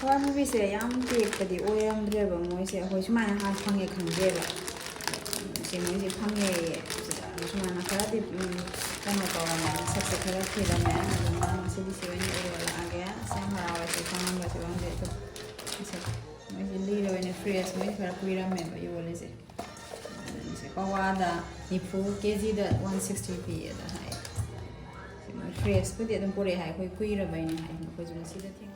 Hawaimubi se yam tekpadi oyamdreba moise hoi sumana ha phange khangreba se moise phange sumana kharadi kano tawama sabse khara thirame aduma masidi se wani ola age sam harawa se phangamba se bangde to se moise liro ene fresh moise khara kuirame ba yole se se pawada nipu kg da 160 p da hai se moise fresh pudi adum pore hai koi kuiraba ine hai koi juna sida thing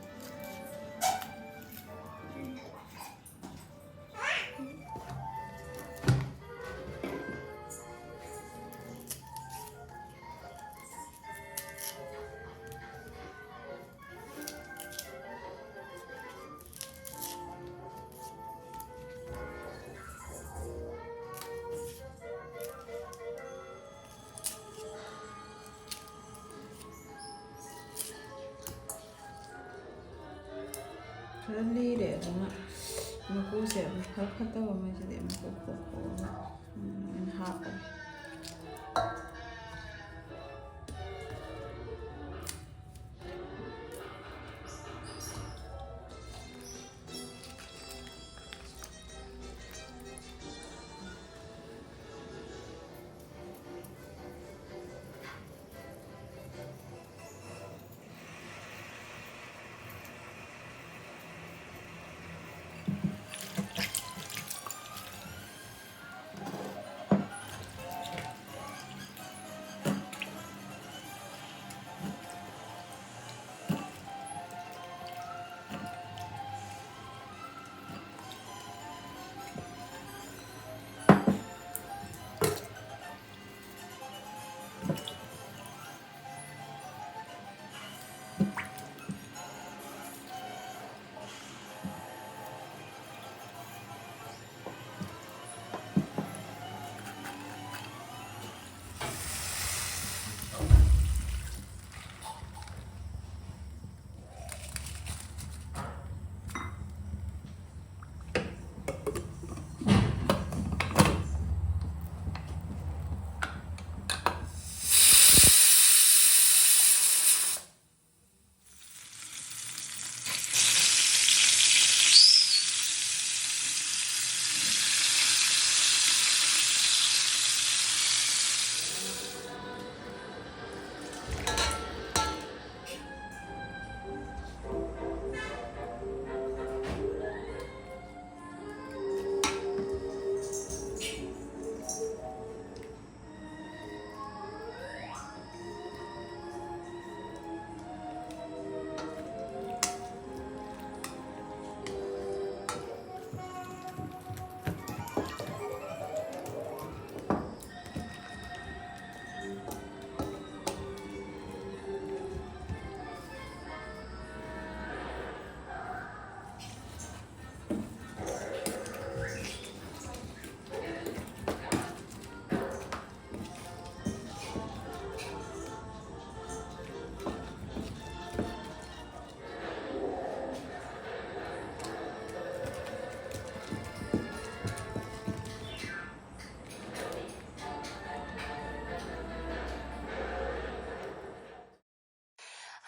Lire aduma mukuse khata wa ma jide muko and half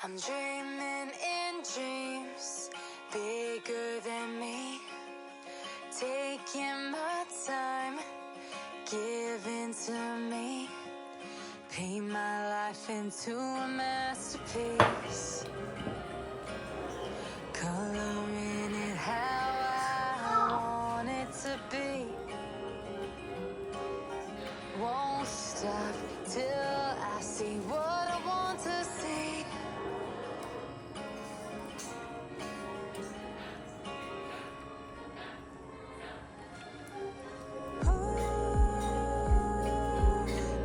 I'm dreaming in dreams bigger than me, taking my time, giving to me, paint my life into a masterpiece, coloring it how I want it to be. Won't stop till I see what I want to see.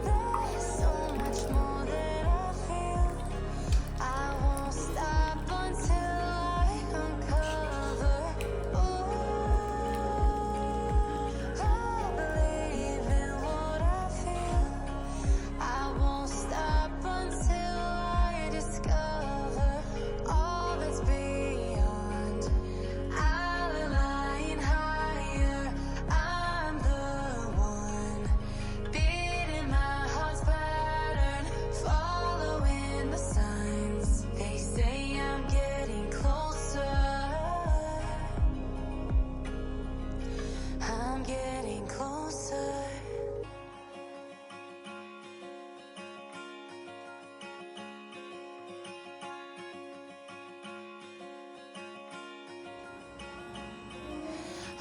There's so much more that I feel. I won't stop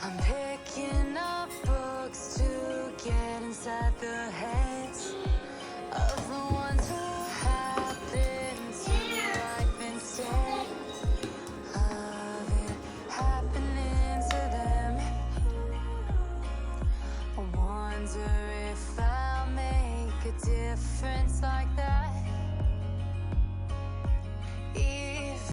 I'm picking